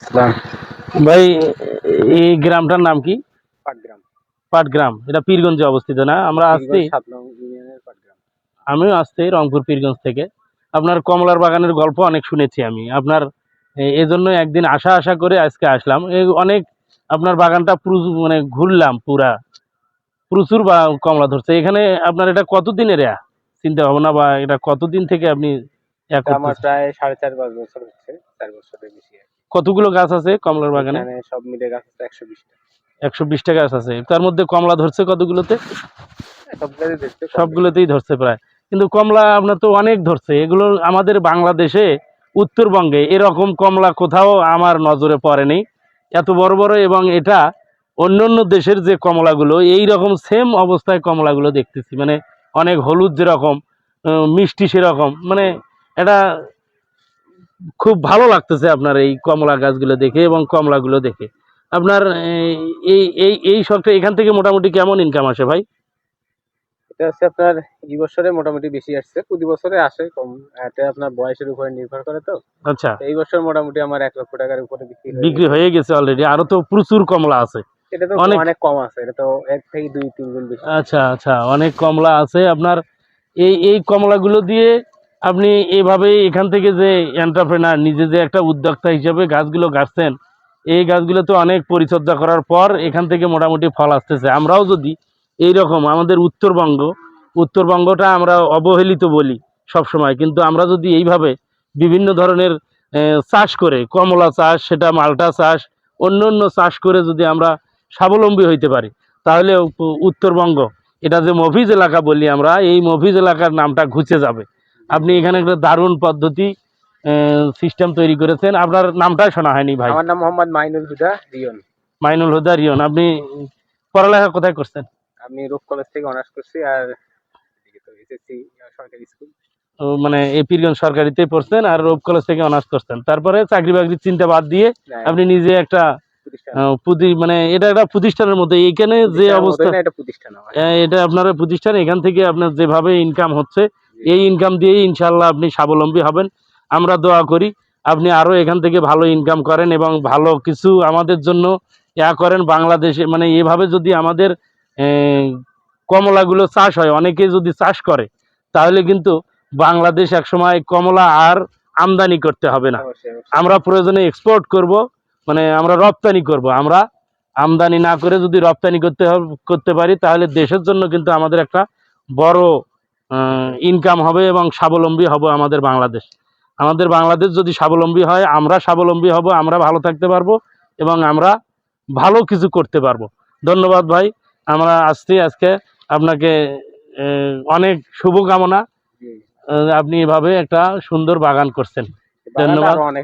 ইসলাম। ভাই, এই গ্রামটার নাম কি? পাটগ্রাম। পাটগ্রাম। এটা পীরগঞ্জে অবস্থিত না? আমরা আসছি, পীরগঞ্জ ৭ নং ইউনিয়নের পাটগ্রাম। আমিও আসছি রংপুর পীরগঞ্জ থেকে। আপনার কমলার বাগানের গল্প অনেক শুনেছি আমি আপনার। এজন্য একদিন আশা করে আজকে আসলাম। অনেক আপনার বাগানটা মানে ঘুরলাম পুরা, প্রচুর কমলা ধরছে এখানে। আপনার এটা কতদিনের চিন্তা ভাবনা, বা এটা কতদিন থেকে আপনি এটা আমার করতেছেন? প্রায় ৫.৫ বছর হচ্ছে, ৪ বছরের বেশি আরকি। কতগুলো গাছ আছে কমলার বাগানে? এখানে সব মিলে গাছ আছে ১২০ টা। ১২০টা গাছ আছে, তার মধ্যে কমলা ধরছে কতগুলোতে? সবগুলোই দেখতে কম বেশি। সবগুলোতেই ধরছে প্রায়। কিন্তু কমলা আপনার তো অনেক ধরছে, এগুলো আমাদের বাংলাদেশে উত্তরবঙ্গে এরকম কমলা কোথাও আমার নজরে পড়েনি, এত বড় বড়। এবং এটা অন্যান্য দেশের যে কমলাগুলো এই রকম সেম অবস্থায় কমলাগুলো দেখতেছি, মানে অনেক হলুদ যেরকম, মিষ্টি সেরকম, মানে এটা খুব ভালো লাগতেছে আপনার এই কমলা গাছগুলো দেখে এবং কমলাগুলো দেখে। আপনার এই এই এই শখটা এখান থেকে মোটামুটি কেমন ইনকাম আসে ভাই? এটা হচ্ছে আপনার এই বছরে মোটামুটি বেশি আসছে। প্রতি বছরে আসে কম। এটা আপনার বয়সের উপরে নির্ভর করে তো। আচ্ছা, এই বছর মোটামুটি আমার ১,০০,০০০ টাকার উপরে বিক্রি হয়ে বিক্রি গেছে। হয়ে গেছে অলরেডি, আরো তো প্রচুর কমলা আছে। এটা তো অনেক। অনেক কম আছে। এটা তো ১ থেকে ২-৩ গুণ বেশি। আচ্ছা আচ্ছা, অনেক কমলা আছে আপনার। এই কমলাগুলো দিয়ে আপনি এভাবে এখান থেকে যে এন্টারপ্রেনার, নিজে যে একটা উদ্যোক্তা হিসেবে গাছগুলো গাছছেন, এই গাছগুলো তো অনেক পরিচর্যা করার পর এখান থেকে মোটামুটি ফল আসতেছে। আমরাও যদি এই রকম আমাদের উত্তরবঙ্গটা আমরা অবহেলিত বলি সব সময়, কিন্তু আমরা যদি এইভাবে বিভিন্ন ধরনের চাষ করে, কমলা চাষ, সেটা মালটা চাষ, অন্য অন্য চাষ করে যদি আমরা স্বাবলম্বী হইতে পারি, তাহলে উত্তরবঙ্গ, এটা যে মফিজ এলাকা বলি আমরা, এই মফিজ এলাকার নামটা ঘুচে যাবে। আপনি এখানে একটা দারুণ পদ্ধতি সিস্টেম তৈরি করেছেন। আপনার নামটাই শোনা হয়নি ভাই। আমার নাম মোহাম্মদ মাইনুল হুদা রিয়ন। মাইনুল হুদা রিয়ন। আপনি পড়ালেখা কোথায় করছেন? আমি রূপ কলেজ থেকে অনার্স করছি আর এদিকে তো এসএসসি সরকারি স্কুল। মানে এই পীরগঞ্জ সরকারিতেই পড়ছেন আর রূপ কলেজ থেকে অনার্স করছেন, তারপরে চাকরি বাকরির চিন্তা বাদ দিয়ে না, আপনি নিজে একটা প্রতিষ্ঠান মানে এটা একটা প্রতিষ্ঠানের মধ্যে এইখানে যে প্রতিষ্ঠানের অবস্থা, মতোই না, এটা প্রতিষ্ঠান আমার। এটা আপনার প্রতিষ্ঠান, এখান থেকে আপনার যেভাবে ইনকাম হচ্ছে, জি। এই ইনকাম দিয়েই ইনশাল্লাহ আপনি স্বাবলম্বী হবেন। আমরা দোয়া করি আপনি আরো এখান থেকে ভালো ইনকাম করেন এবং ভালো কিছু আমাদের জন্য করেন বাংলাদেশে। মানে এভাবে যদি আমাদের কমলাগুলো চাষ হয়, অনেকে যদি চাষ করে, তাহলে কিন্তু বাংলাদেশ একসময় কমলা আর আমদানি করতে হবে না। অবশ্যই, অবশ্যই। আমরা প্রয়োজনে এক্সপোর্ট করব, মানে আমরা রপ্তানি করব। আমরা আমদানি না করে যদি রপ্তানি করতে পারি, তাহলে দেশের জন্য কিন্তু আমাদের একটা বড় ইনকাম হবে এবং স্বাবলম্বী হব আমাদের বাংলাদেশ যদি স্বাবলম্বী হয়, আমরা স্বাবলম্বী হব, আমরা ভালো থাকতে পারবো এবং আমরা ভালো কিছু করতে পারবো। ধন্যবাদ ভাই। আমরা আসছি আজকে আপনাকে অনেক শুভকামনা। জি। আপনি এভাবে একটা সুন্দর বাগান করছেন। বাগানটা ধন্যবাদ। আরো অনেক